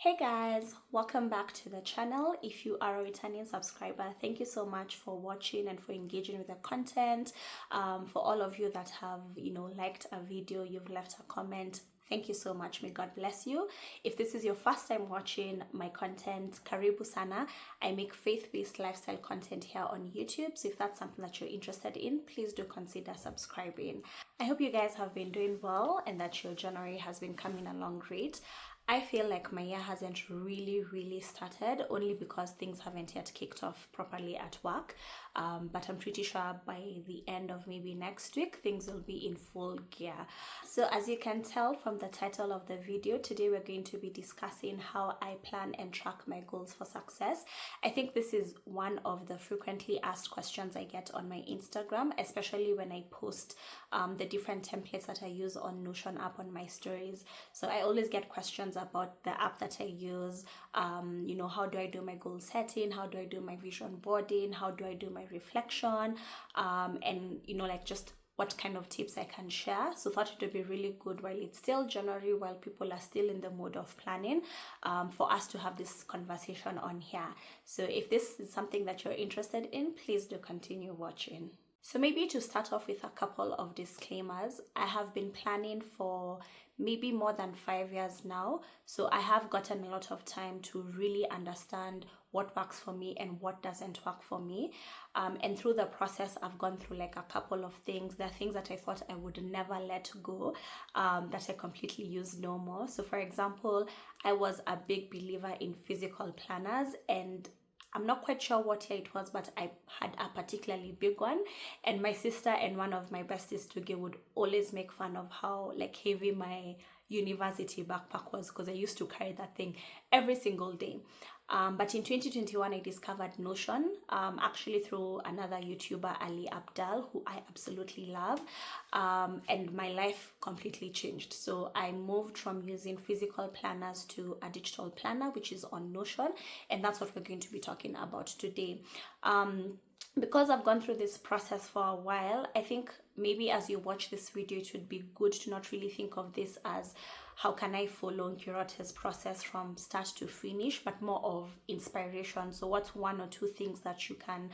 Hey guys, welcome back to the channel. If you are a returning subscriber, thank you so much for watching and for engaging with the content. For all of you that have, liked a video, you've left a comment. Thank you so much. May God bless you. If this is your first time watching my content, Karibu Sana. I make faith-based lifestyle content here on YouTube. So if that's something that you're interested in, please do consider subscribing. I hope you guys have been doing well and that your January has been coming along great. I feel like my year hasn't really started only because things haven't yet kicked off properly at work. But I'm pretty sure by the end of maybe next week, things will be in full gear. So as you can tell from the title of the video, today we're going to be discussing how I plan and track my goals for success. I think this is one of the frequently asked questions I get on my Instagram, especially when I post the different templates that I use on Notion app on my stories. So I always get questions about the app that I use. How do I do my goal setting? How do I do my vision boarding? How do I do my reflection? And just what kind of tips I can share. So thought it would be really good while it's still January, while people are still in the mode of planning, for us to have this conversation on here. So if this is something that you're interested in, please do continue watching. So maybe to start off with a couple of disclaimers, I have been planning for maybe more than 5 years now. So I have gotten a lot of time to really understand what works for me and what doesn't work for me. And through the process, I've gone through like a couple of things. There are things that I thought I would never let go, that I completely use no more. So for example, I was a big believer in physical planners, and I'm not quite sure what year it was, but I had a particularly big one. And my sister and one of my besties together would always make fun of how like heavy my university backpack was, because I used to carry that thing every single day. But in 2021, I discovered Notion, actually through another YouTuber, Ali Abdal, who I absolutely love. And my life completely changed. So I moved from using physical planners to a digital planner, which is on Notion. And that's what we're going to be talking about today. Because I've gone through this process for a while, I think maybe as you watch this video, it would be good to not really think of this as how can I follow Nkirote's process from start to finish, but more of inspiration. So what's one or two things that you can,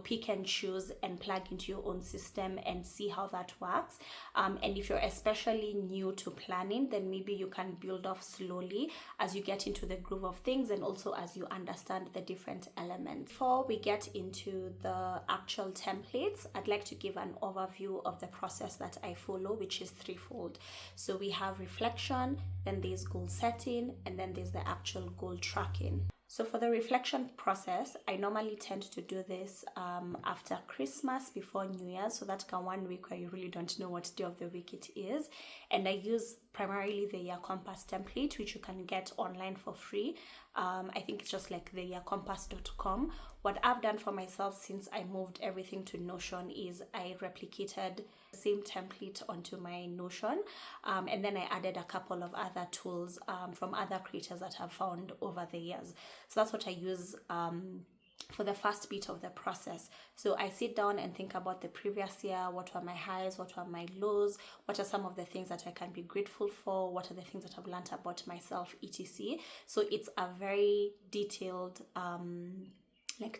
pick and choose and plug into your own system and see how that works. And if you're especially new to planning, then maybe you can build off slowly as you get into the groove of things and also as you understand the different elements. Before we get into the actual templates, I'd like to give an overview of the process that I follow, which is threefold. So we have reflection, then there's goal setting, and then there's the actual goal tracking. So for the reflection process, I normally tend to do this after Christmas, before New Year. So that's 1 week where you really don't know what day of the week it is. And I use primarily the Year Compass template, which you can get online for free. I think it's just like the yearcompass.com. What I've done for myself since I moved everything to Notion is I replicated the same template onto my Notion, and then I added a couple of other tools from other creators that I've found over the years. So that's what I use for the first bit of the process. So I sit down and think about the previous year. What were my highs? What were my lows? What are some of the things that I can be grateful for? What are the things that I've learned about myself, etc. So it's a very detailed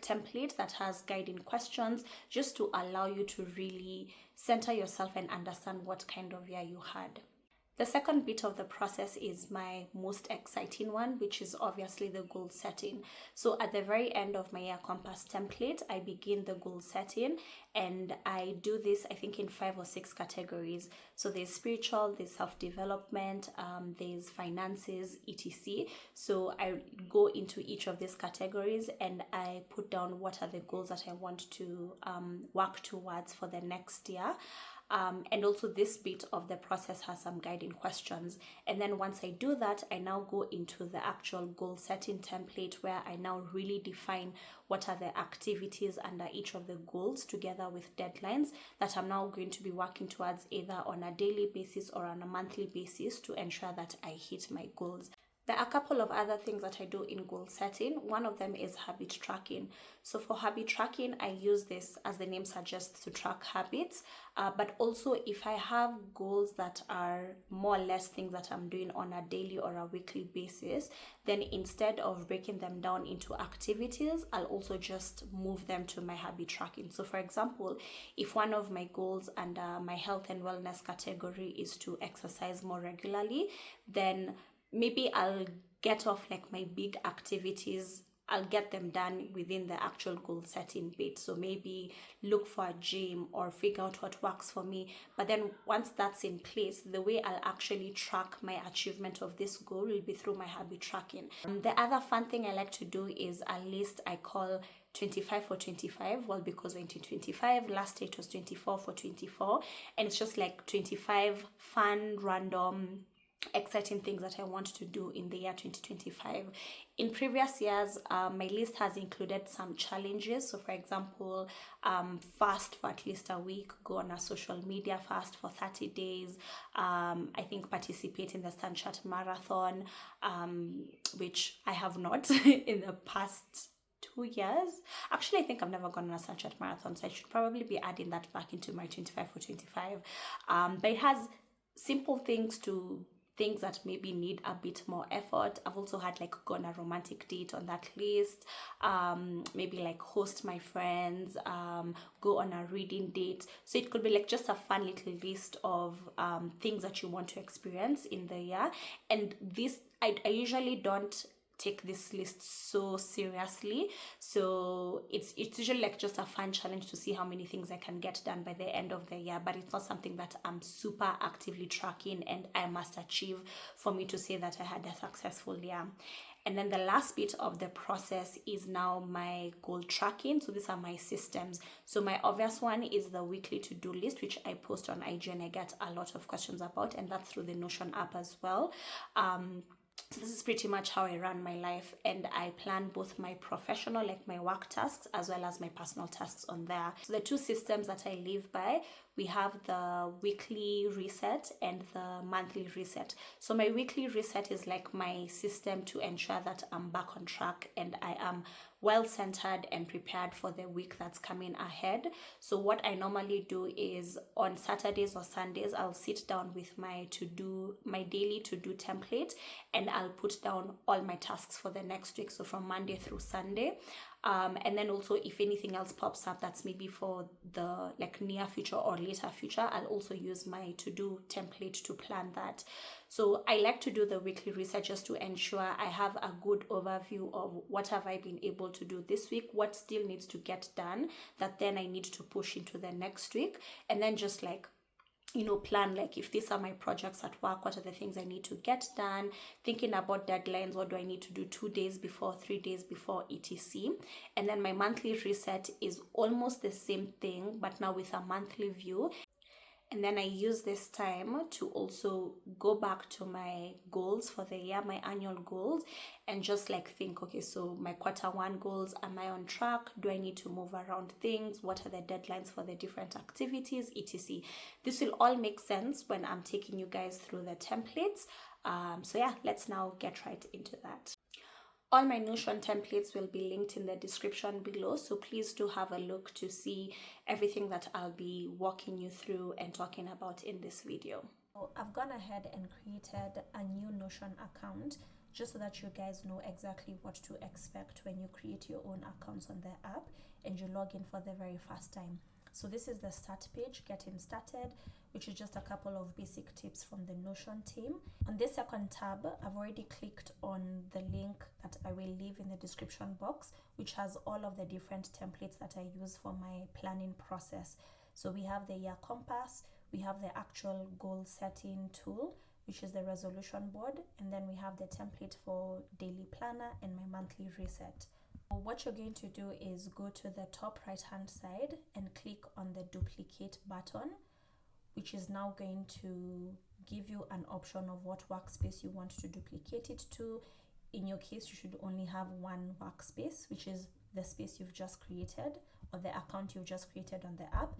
template that has guiding questions, just to allow you to really center yourself and understand what kind of year you had. The second bit of the process is my most exciting one, which is obviously the goal setting. So at the very end of my Year Compass template, I begin the goal setting, and I do this, I think, in 5 or 6 categories. So there's spiritual, there's self-development, there's finances, etc. So I go into each of these categories and I put down what are the goals that I want to work towards for the next year. And also this bit of the process has some guiding questions. And then once I do that, I now go into the actual goal setting template, where I now really define what are the activities under each of the goals, together with deadlines that I'm now going to be working towards, either on a daily basis or on a monthly basis, to ensure that I hit my goals. There are a couple of other things that I do in goal setting. One of them is habit tracking. So for habit tracking, I use this, as the name suggests, to track habits. But also if I have goals that are more or less things that I'm doing on a daily or a weekly basis, then instead of breaking them down into activities, I'll also just move them to my habit tracking. So for example, if one of my goals under my health and wellness category is to exercise more regularly, then maybe I'll get off like my big activities. I'll get them done within the actual goal setting bit. So maybe look for a gym or figure out what works for me. But then once that's in place, the way I'll actually track my achievement of this goal will be through my habit tracking. The other fun thing I like to do is a list I call 25 for 25. Well, because 2025, last year it was 24 for 24. And it's just like 25 fun, random, exciting things that I want to do in the year 2025. In previous years, my list has included some challenges. So for example, fast for at least a week, go on a social media fast for 30 days. I think participate in the Sunshot Marathon, which I have not in the past 2 years. Actually, I think I've never gone on a Sunshot Marathon, so I should probably be adding that back into my 25 for 25. But it has simple things that maybe need a bit more effort. I've also had like go on a romantic date on that list, maybe like host my friends, go on a reading date. So it could be like just a fun little list of things that you want to experience in the year. And this, I usually don't take this list so seriously, so it's usually like just a fun challenge to see how many things I can get done by the end of the year, but it's not something that I'm super actively tracking and I must achieve for me to say that I had a successful year. And then the last bit of the process is now my goal tracking. So these are my systems. So my obvious one is the weekly to-do list, which I post on IG and I get a lot of questions about, and that's through the Notion app as well. So this is pretty much how I run my life, and I plan both my professional, like my work tasks, as well as my personal tasks on there. So the two systems that I live by, we have the weekly reset and the monthly reset. So my weekly reset is like my system to ensure that I'm back on track and I am well centered and prepared for the week that's coming ahead. So what I normally do is on Saturdays or Sundays, I'll sit down with my daily to-do template, and I'll put down all my tasks for the next week. So from Monday through Sunday. And then also if anything else pops up that's maybe for the like near future or later future, I'll also use my to-do template to plan that. So I like to do the weekly research just to ensure I have a good overview of what have I been able to do this week, what still needs to get done that then I need to push into the next week, and then just like plan like if these are my projects at work, what are the things I need to get done, thinking about deadlines, what do I need to do 2 days before, 3 days before, etc. And then my monthly reset is almost the same thing, but now with a monthly view. And then I use this time to also go back to my goals for the year, my annual goals, and just like think, okay, so my Q1 goals, am I on track? Do I need to move around things? What are the deadlines for the different activities, etc. This will all make sense when I'm taking you guys through the templates. So yeah, let's now get right into that. All my Notion templates will be linked in the description below, so please do have a look to see everything that I'll be walking you through and talking about in this video. So I've gone ahead and created a new Notion account just so that you guys know exactly what to expect when you create your own accounts on the app and you log in for the very first time. So this is the start page, getting started, which is just a couple of basic tips from the Notion team. On this second tab, I've already clicked on the link that I will leave in the description box, which has all of the different templates that I use for my planning process. So we have the year compass, we have the actual goal setting tool, which is the resolution board, and then we have the template for daily planner and my monthly reset. What you're going to do is go to the top right hand side and click on the duplicate button, which is now going to give you an option of what workspace you want to duplicate it to. In your case, you should only have one workspace, which is the space you've just created or the account you've just created on the app.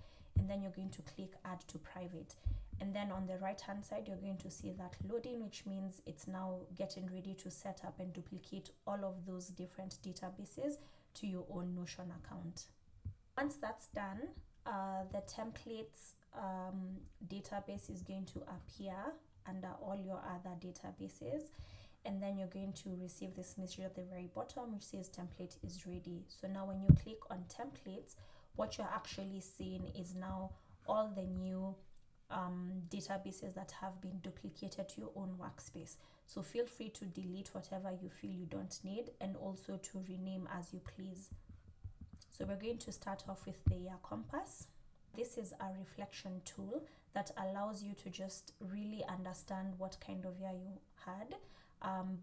and then you're going to click add to private. And then on the right hand side, you're going to see that loading, which means it's now getting ready to set up and duplicate all of those different databases to your own Notion account. Once that's done, the templates database is going to appear under all your other databases, and then you're going to receive this message at the very bottom which says template is ready. So now when you click on templates, what you're actually seeing is now all the new databases that have been duplicated to your own workspace. So feel free to delete whatever you feel you don't need, and also to rename as you please. So we're going to start off with the year compass. This is a reflection tool that allows you to just really understand what kind of year you had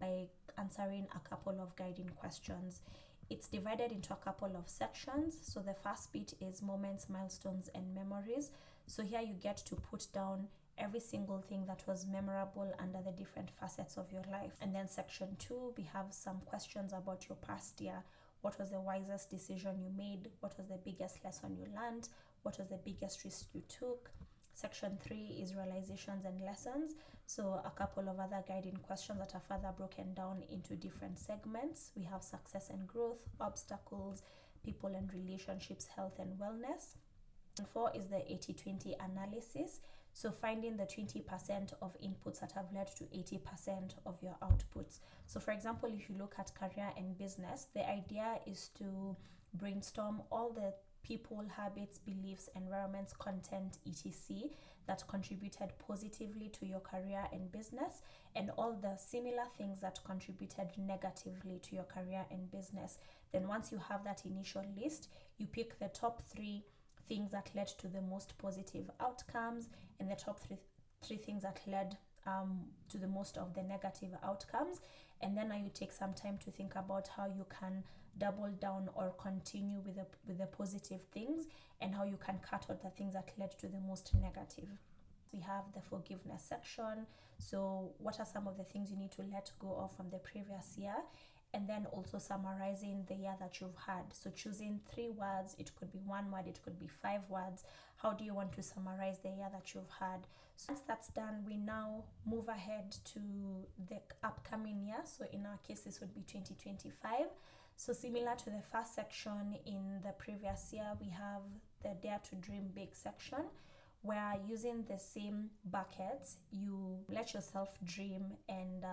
by answering a couple of guiding questions. It's divided into a couple of sections. So the first bit is moments, milestones, and memories. So here you get to put down every single thing that was memorable under the different facets of your life. And then section 2, we have some questions about your past year. What was the wisest decision you made? What was the biggest lesson you learned? What was the biggest risk you took? Section 3 is realizations and lessons. So a couple of other guiding questions that are further broken down into different segments. We have success and growth, obstacles, people and relationships, health and wellness. And 4 is the 80-20 analysis. So finding the 20% of inputs that have led to 80% of your outputs. So for example, if you look at career and business, the idea is to brainstorm all the people, habits, beliefs, environments, content, etc. that contributed positively to your career and business, and all the similar things that contributed negatively to your career and business. Then once you have that initial list, you pick the top 3 things that led to the most positive outcomes, and the top three things that led to the most of the negative outcomes. And then now you take some time to think about how you can double down or continue with the positive things, and how you can cut out the things that led to the most negative. We have the forgiveness section. So what are some of the things you need to let go of from the previous year? And then also summarizing the year that you've had. So choosing 3 words, it could be 1 word, it could be 5 words. How do you want to summarize the year that you've had? So once that's done, we now move ahead to the upcoming year. So in our case, this would be 2025. So similar to the first section in the previous year, we have the Dare to Dream Big section, where using the same buckets, you let yourself dream and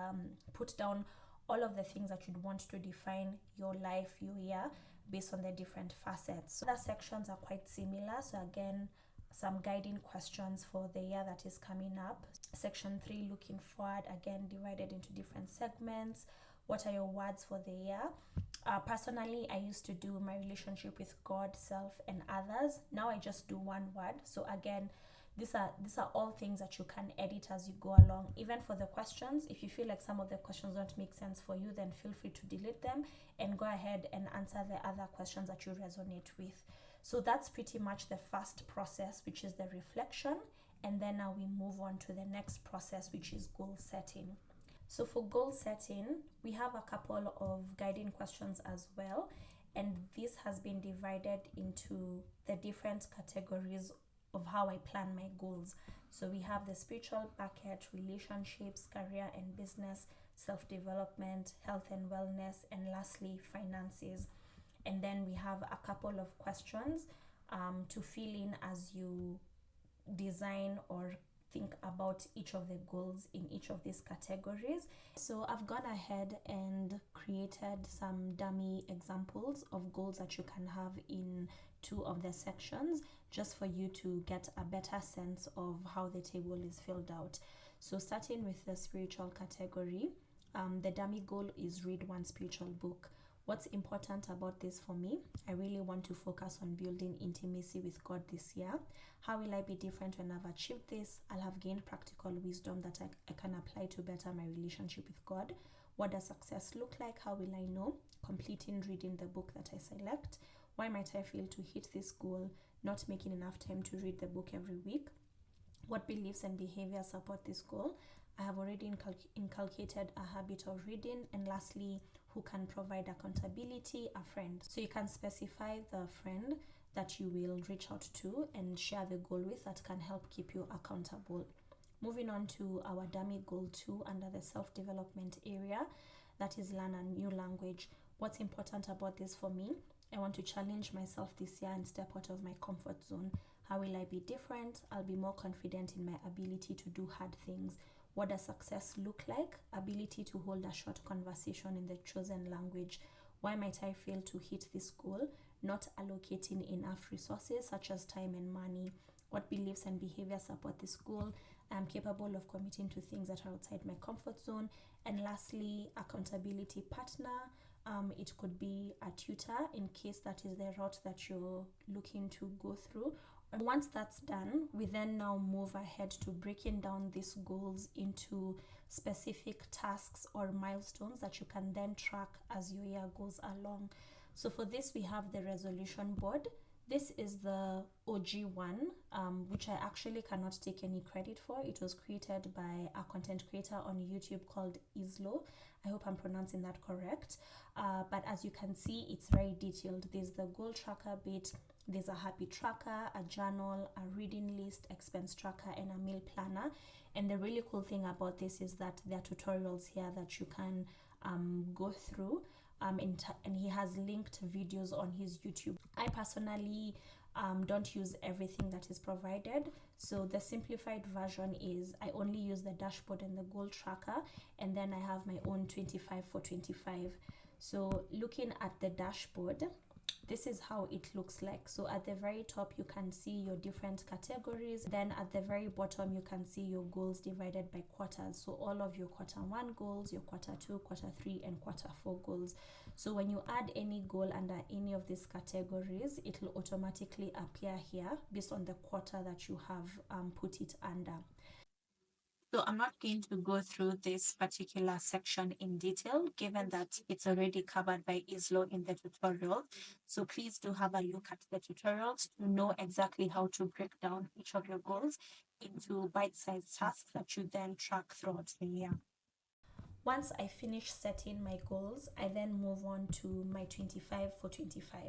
put down all of the things that you'd want to define your life, your year, based on the different facets. So other sections are quite similar. So again, some guiding questions for the year that is coming up. Section 3, looking forward, again divided into different segments. What are your words for the year? Personally, I used to do my relationship with God, self, and others. Now I just do 1 word. So again, these are all things that you can edit as you go along. Even for the questions, if you feel like some of the questions don't make sense for you, then feel free to delete them and go ahead and answer the other questions that you resonate with. So that's pretty much the first process, which is the reflection. And then now we move on to the next process, which is goal setting. So for goal setting, we have a couple of guiding questions as well. And this has been divided into the different categories of how I plan my goals. So we have the spiritual bucket, relationships, career and business, self-development, health and wellness, and lastly, finances. And then we have a couple of questions to fill in as you design or think about each of the goals in each of these categories. So I've gone ahead and created some dummy examples of goals that you can have in 2 of the sections, just for you to get a better sense of how the table is filled out. So starting with the spiritual category, the dummy goal is read 1 spiritual book. What's important about this for me? I really want to focus on building intimacy with God this year. How will I be different when I've achieved this? I'll have gained practical wisdom that I can apply to better my relationship with God. What does success look like? How will I know? Completing reading the book that I select. Why might I fail to hit this goal? Not making enough time to read the book every week. What beliefs and behaviors support this goal? I have already inculcated a habit of reading. And lastly, who can provide accountability? A friend. So you can specify the friend that you will reach out to and share the goal with that can help keep you accountable. Moving on to our dummy goal 2 under the self-development area, that is learn a new language. What's important about this for me? I want to challenge myself this year and step out of my comfort zone. How will I be different? I'll be more confident in my ability to do hard things. What does success look like? Ability to hold a short conversation in the chosen language. Why might I fail to hit this goal? Not allocating enough resources such as time and money. What beliefs and behaviors support this goal? I'm capable of committing to things that are outside my comfort zone. And lastly, accountability partner. It could be a tutor in case that is the route that you're looking to go through. And once that's done, we then now move ahead to breaking down these goals into specific tasks or milestones that you can then track as your year goes along. So for this, we have the resolution board. This is the OG one, which I actually cannot take any credit for. It was created by a content creator on YouTube called Islo. I hope I'm pronouncing that correct. But as you can see, it's very detailed. There's the goal tracker bit, there's a habit tracker, a journal, a reading list, expense tracker, and a meal planner. And the really cool thing about this is that there are tutorials here that you can go through. And he has linked videos on his YouTube. I personally don't use everything that is provided. So the simplified version is I only use the dashboard and the goal tracker, and then I have my own 25 for 25. So looking at the dashboard, this is how it looks like. So at the very top, you can see your different categories. Then at the very bottom, you can see your goals divided by quarters. So all of your quarter 1 goals, your quarter 2, quarter 3, and quarter 4 goals. So when you add any goal under any of these categories, it will automatically appear here based on the quarter that you have put it under. So I'm not going to go through this particular section in detail, given that it's already covered by Islo in the tutorial. So please do have a look at the tutorials to know exactly how to break down each of your goals into bite-sized tasks that you then track throughout the year. Once I finish setting my goals, I then move on to my 25 for 25.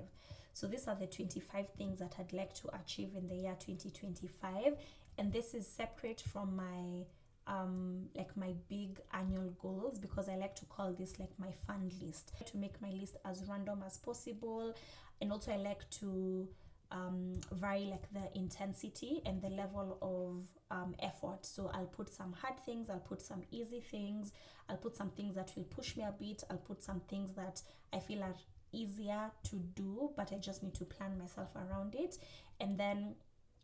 So these are the 25 things that I'd like to achieve in the year 2025. And this is separate from my like my big annual goals, because I like to call this like my fun list, to make my list as random as possible. And also I like to vary like the intensity and the level of effort. So I'll put some hard things, I'll put some easy things, I'll put some things that will push me a bit, I'll put some things that I feel are easier to do, but I just need to plan myself around it. And then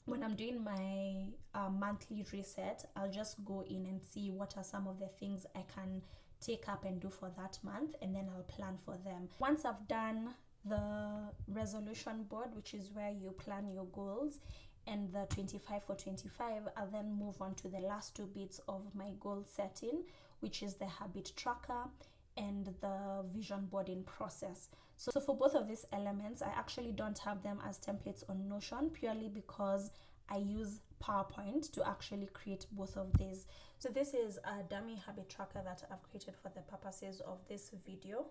when I'm doing my monthly reset, I'll just go in and see what are some of the things I can take up and do for that month, and then I'll plan for them. Once I've done the resolution board, which is where you plan your goals, and the 25 for 25, I'll then move on to the last 2 bits of my goal setting, which is the habit tracker and the vision boarding process. So for both of these elements, I actually don't have them as templates on Notion, purely because I use PowerPoint to actually create both of these. So this is a dummy habit tracker that I've created for the purposes of this video.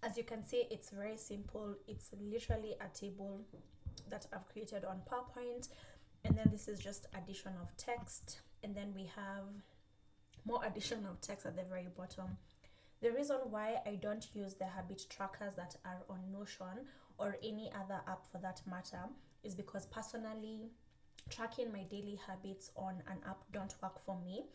As you can see, it's very simple. It's literally a table that I've created on PowerPoint, and then this is just addition of text, and then we have more addition of text at the very bottom. The reason why I don't use the habit trackers that are on Notion or any other app for that matter is because personally, tracking my daily habits on an app don't work for me.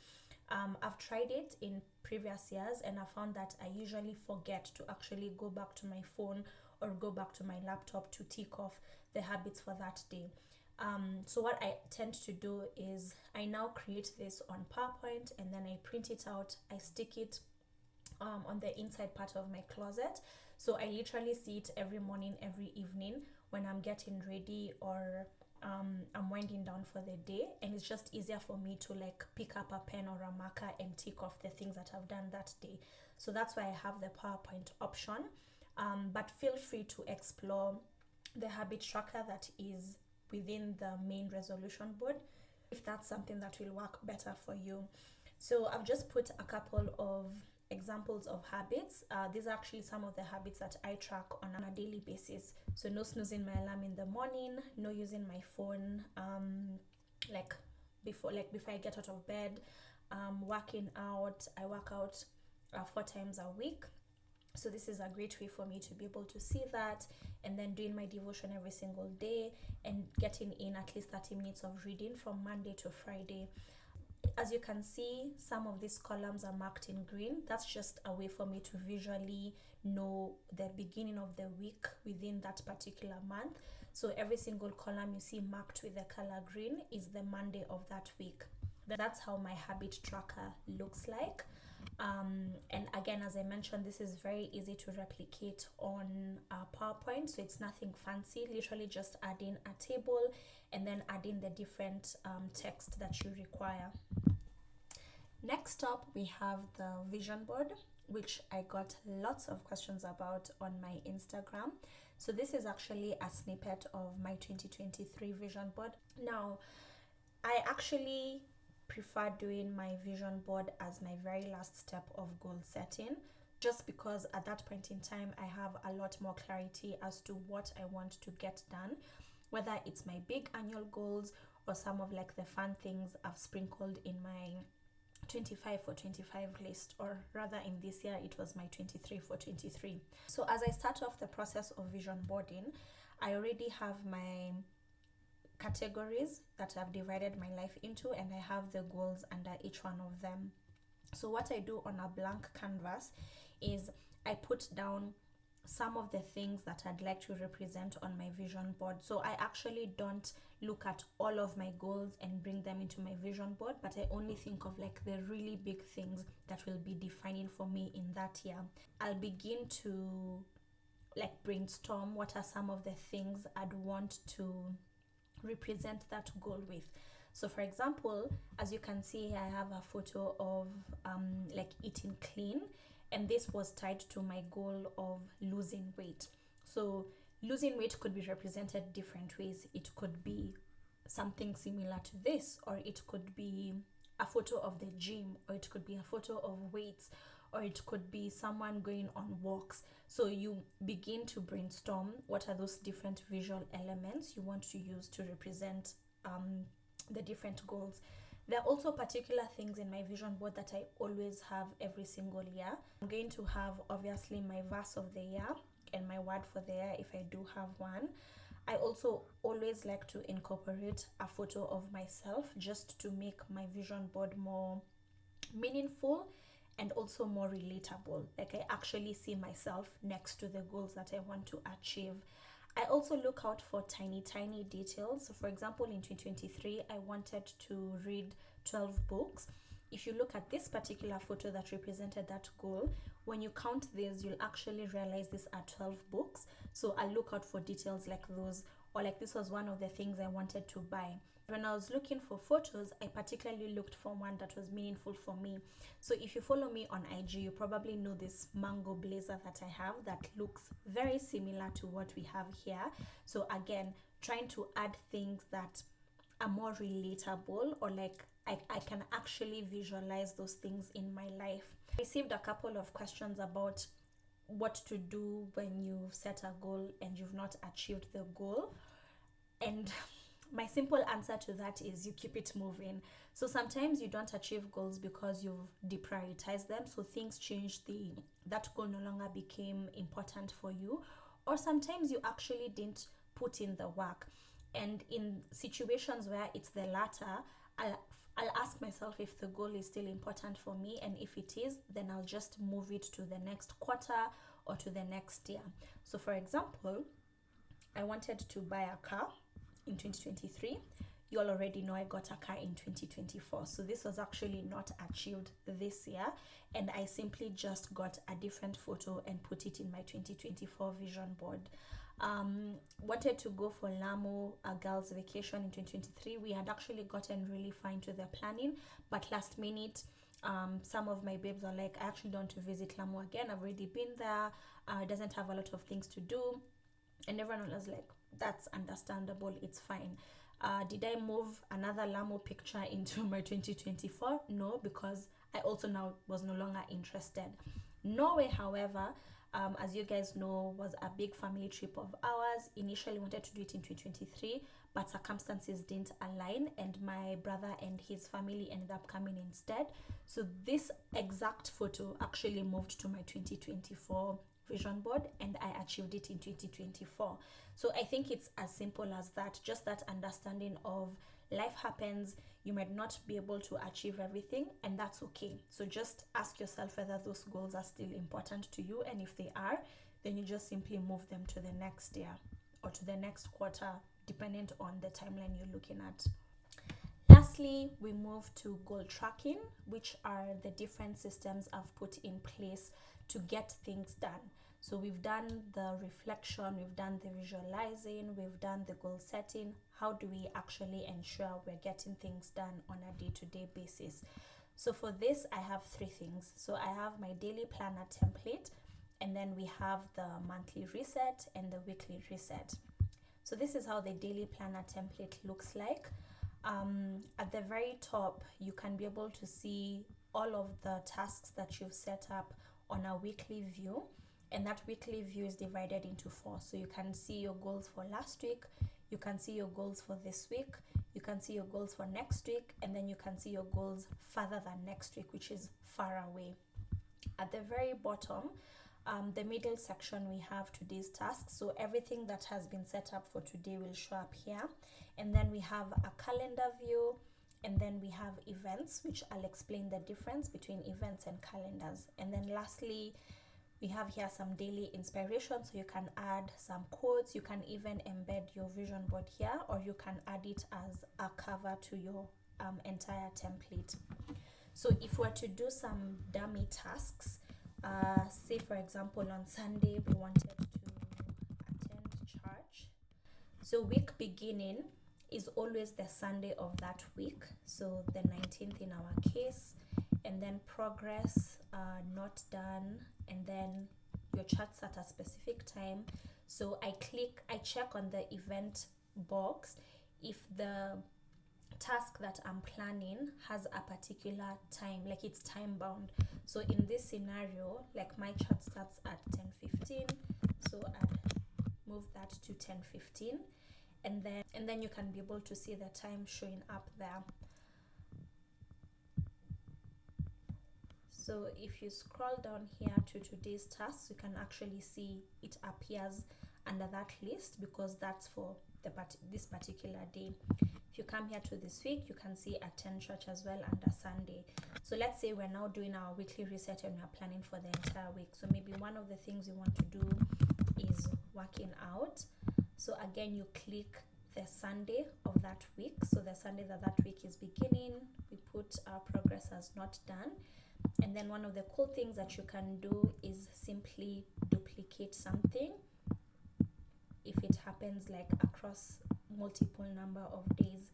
I've tried it in previous years, and I found that I usually forget to actually go back to my phone or go back to my laptop to tick off the habits for that day. So what I tend to do is I now create this on PowerPoint, and then I print it out, I stick it on the inside part of my closet. So I literally see it every morning, every evening when I'm getting ready or I'm winding down for the day, and it's just easier for me to like pick up a pen or a marker and tick off the things that I've done that day. So that's why I have the PowerPoint option, but feel free to explore the habit tracker that is within the main resolution board if that's something that will work better for you. So I've just put a couple of examples of habits. These are actually some of the habits that I track on a daily basis. So no snoozing my alarm in the morning, no using my phone like before I get out of bed, working out. I work out 4 times a week. So this is a great way for me to be able to see that, and then doing my devotion every single day and getting in at least 30 minutes of reading from Monday to Friday. As you can see, some of these columns are marked in green. That's just a way for me to visually know the beginning of the week within that particular month. So every single column you see marked with the color green is the Monday of that week. That's how my habit tracker looks like. And again, as I mentioned, this is very easy to replicate on PowerPoint, so it's nothing fancy, literally just adding a table and then adding the different text that you require. Next up, we have the vision board, which I got lots of questions about on my Instagram. So this is actually a snippet of my 2023 vision board. Now, I actually prefer doing my vision board as my very last step of goal setting, just because at that point in time I have a lot more clarity as to what I want to get done, whether it's my big annual goals or some of like the fun things I've sprinkled in my 25 for 25 list, or rather in this year it was my 23 for 23. So as I start off the process of vision boarding, I already have my categories that I've divided my life into, and I have the goals under each one of them. So what I do on a blank canvas is I put down some of the things that I'd like to represent on my vision board. So I actually don't look at all of my goals and bring them into my vision board, but I only think of like the really big things that will be defining for me in that year. I'll begin to like brainstorm what are some of the things I'd want to represent that goal with. So for example, as you can see, I have a photo of like eating clean, and this was tied to my goal of losing weight. So losing weight could be represented different ways. It could be something similar to this, or it could be a photo of the gym, or it could be a photo of weights, or it could be someone going on walks. So you begin to brainstorm what are those different visual elements you want to use to represent the different goals. There are also particular things in my vision board that I always have every single year. I'm going to have obviously my verse of the year and my word for the year if I do have one. I also always like to incorporate a photo of myself just to make my vision board more meaningful and also more relatable. Like I actually see myself next to the goals that I want to achieve. I also look out for tiny details. So for example, in 2023, I wanted to read 12 books. If you look at this particular photo that represented that goal, when you count these, you'll actually realize these are 12 books. So I look out for details like those, or like this was one of the things I wanted to buy. When I was looking for photos, I particularly looked for one that was meaningful for me. So if you follow me on IG, you probably know this mango blazer that I have that looks very similar to what we have here. So again, trying to add things that are more relatable, or like I can actually visualize those things in my life. I received a couple of questions about what to do when you've set a goal and you've not achieved the goal. And my simple answer to that is you keep it moving. So sometimes you don't achieve goals because you've deprioritized them. So things changed, that goal no longer became important for you. Or sometimes you actually didn't put in the work. And in situations where it's the latter, I'll ask myself if the goal is still important for me, and if it is, then I'll just move it to the next quarter or to the next year. So for example, I wanted to buy a car in 2023. You all already know I got a car in 2024. So this was actually not achieved this year, and I simply just got a different photo and put it in my 2024 vision board. Wanted to go for Lamu, a girls' vacation in 2023. We had actually gotten really fine to the planning, but last minute, some of my babes are like, I actually don't want to visit Lamu again. I've already been there. It doesn't have a lot of things to do. And everyone was like, that's understandable, it's fine. Did I move another Lamu picture into my 2024? No, because I also now was no longer interested. Norway, however, as you guys know, was a big family trip of ours. Initially wanted to do it in 2023, but circumstances didn't align, and my brother and his family ended up coming instead. So this exact photo actually moved to my 2024 vision board, and I achieved it in 2024. So I think it's as simple as that, just that understanding of life happens, you might not be able to achieve everything, and that's okay. So just ask yourself whether those goals are still important to you, and if they are, then you just simply move them to the next year or to the next quarter, dependent on the timeline you're looking at. Lastly, we move to goal tracking, which are the different systems I've put in place to get things done. So we've done the reflection, we've done the visualizing, we've done the goal setting. How do we actually ensure we're getting things done on a day-to-day basis? So for this, I have three things. So I have my daily planner template, and then we have the monthly reset and the weekly reset. So this is how the daily planner template looks like. At the very top, you can be able to see all of the tasks that you've set up on a weekly view, and that weekly view is divided into 4. So you can see your goals for last week, you can see your goals for this week, you can see your goals for next week, and then you can see your goals further than next week, which is far away. At the very bottom, the middle section, we have today's tasks. So everything that has been set up for today will show up here. And then we have a calendar view, and then we have events, which I'll explain the difference between events and calendars. And then lastly, we have here some daily inspiration, so you can add some quotes, you can even embed your vision board here, or you can add it as a cover to your entire template. So if we're to do some dummy tasks, say for example on Sunday we wanted to attend church. So week beginning is always the Sunday of that week, so the 19th in our case, and then progress, not done, and then your chart's at a specific time. So I check on the event box if the task that I'm planning has a particular time, like it's time bound. So in this scenario, like my chart starts at 10:15, so I'd move that to 10:15, and then you can be able to see the time showing up there. So if you scroll down here to today's tasks, you can actually see it appears under that list because that's for this particular day. If you come here to this week, you can see attend church as well under Sunday. So let's say we're now doing our weekly reset and we're planning for the entire week. So maybe one of the things you want to do is working out. So again, you click the Sunday of that week. So the Sunday that week is beginning, we put our progress as not done. And then one of the cool things that you can do is simply duplicate something if it happens like across multiple number of days.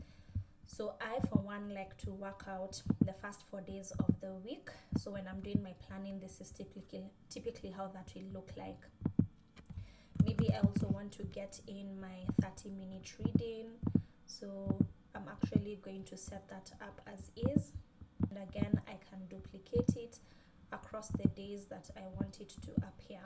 So I for one like to work out the first 4 days of the week. So when I'm doing my planning, this is typically how that will look like. Maybe I also want to get in my 30-minute reading, so I'm actually going to set that up as is, and again I can duplicate it across the days that I want it to appear.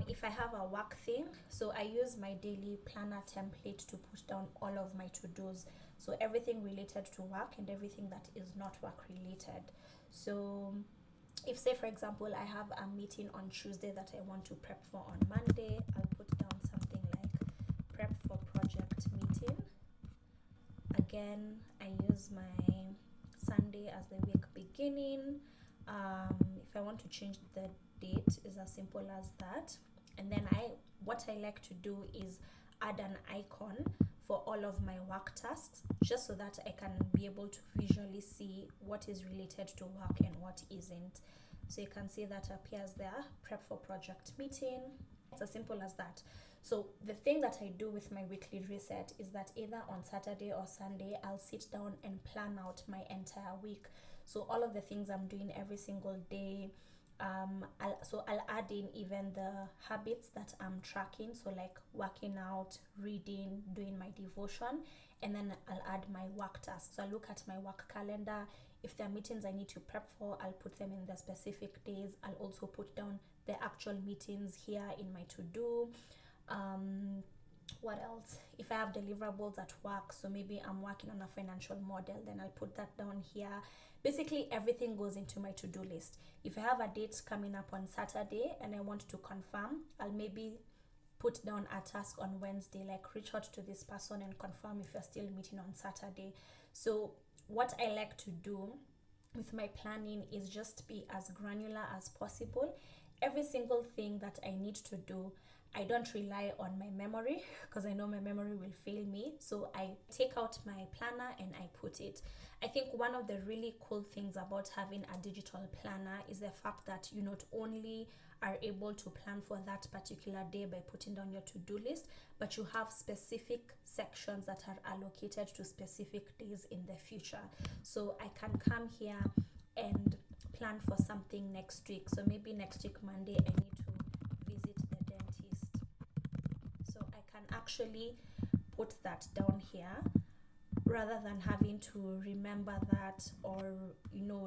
If I have a work thing, so I use my daily planner template to put down all of my to-dos, so everything related to work and everything that is not work related. So if, say for example, I have a meeting on Tuesday that I want to prep for on Monday, I'll put down something like prep for project meeting. Again, I use my Sunday as the week beginning. If I want to change the date, is as simple as that. And then what I like to do is add an icon for all of my work tasks, just so that I can be able to visually see what is related to work and what isn't. So you can see that appears there, prep for project meeting. It's as simple as that. So the thing that I do with my weekly reset is that either on Saturday or Sunday, I'll sit down and plan out my entire week. So all of the things I'm doing every single day, I'll add in even the habits that I'm tracking, so like working out, reading, doing my devotion, and then I'll add my work tasks. So I look at my work calendar. If there are meetings I need to prep for, I'll put them in the specific days. I'll also put down the actual meetings here in my to-do. What else? If I have deliverables at work, so maybe I'm working on a financial model, then I'll put that down here. Basically everything goes into my to-do list. If I have a date coming up on Saturday and I want to confirm, I'll maybe put down a task on Wednesday, like reach out to this person and confirm if you're still meeting on Saturday. So what I like to do with my planning is just be as granular as possible. Every single thing that I need to do, I don't rely on my memory, because I know my memory will fail me. So I take out my planner and I put it. I think one of the really cool things about having a digital planner is the fact that you not only are able to plan for that particular day by putting down your to-do list, but you have specific sections that are allocated to specific days in the future. So I can come here and plan for something next week. So maybe next week Monday I need to visit the dentist, so I can actually put that down here rather than having to remember that, or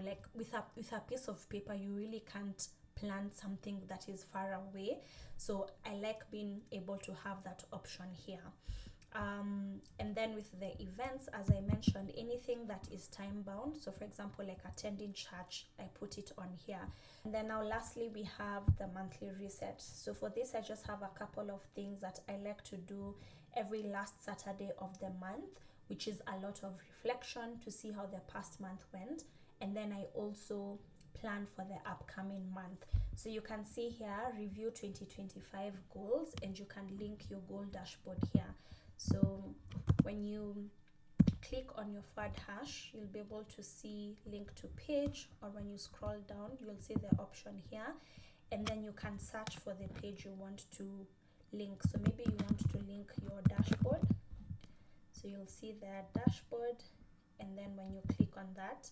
like with a piece of paper you really can't plan something that is far away. So I like being able to have that option here. And then with the events, as I mentioned, anything that is time bound, so for example like attending church, I put it on here. And then now lastly we have the monthly reset. So for this I just have a couple of things that I like to do every last Saturday of the month, which is a lot of reflection to see how the past month went, and then I also plan for the upcoming month. So you can see here review 2025 goals, and you can link your goal dashboard here. So when you click on your forward hash, you'll be able to see link to page, or when you scroll down you'll see the option here, and then you can search for the page you want to link. So maybe you want to link your dashboard, so you'll see the dashboard, and then when you click on that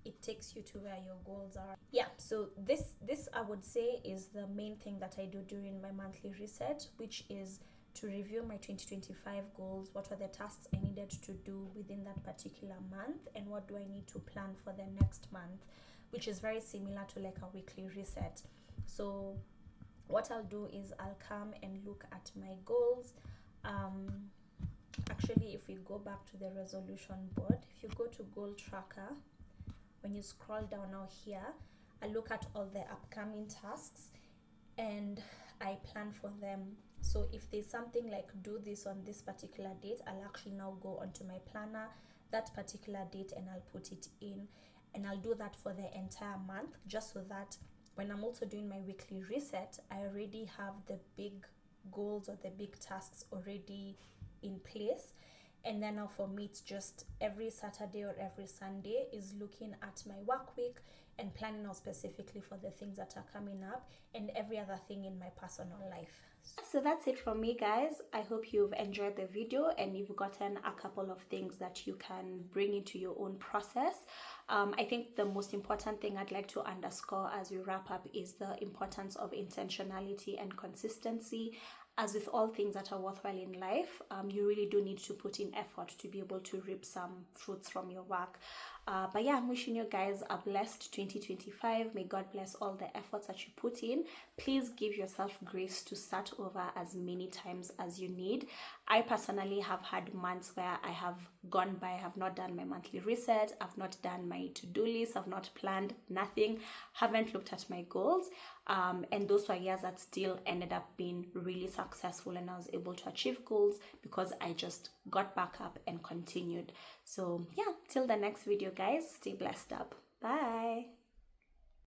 it takes you to where your goals are. Yeah, so this I would say is the main thing that I do during my monthly reset, which is to review my 2025 goals. What were the tasks I needed to do within that particular month, and what do I need to plan for the next month, which is very similar to like a weekly reset. So what I'll do is I'll come and look at my goals. Actually, if we go back to the resolution board, if you go to goal tracker, when you scroll down now here, I look at all the upcoming tasks and I plan for them. So if there's something like do this on this particular date, I'll actually now go onto my planner that particular date and I'll put it in, and I'll do that for the entire month, just so that when I'm also doing my weekly reset, I already have the big goals or the big tasks already in place. And then now for me, it's just every Saturday or every Sunday is looking at my work week and planning out specifically for the things that are coming up and every other thing in my personal life. So that's it from me, guys. I hope you've enjoyed the video and you've gotten a couple of things that you can bring into your own process. I think the most important thing I'd like to underscore as we wrap up is the importance of intentionality and consistency. As with all things that are worthwhile in life, you really do need to put in effort to be able to reap some fruits from your work. But yeah, I'm wishing you guys a blessed 2025. May God bless all the efforts that you put in. Please give yourself grace to start over as many times as you need. I personally have had months where I have gone by, I have not done my monthly reset, I've not done my to-do list, I've not planned nothing, haven't looked at my goals. And those were years that still ended up being really successful, and I was able to achieve goals because I just got back up and continued. So yeah, till the next video, guys, stay blessed up. Bye.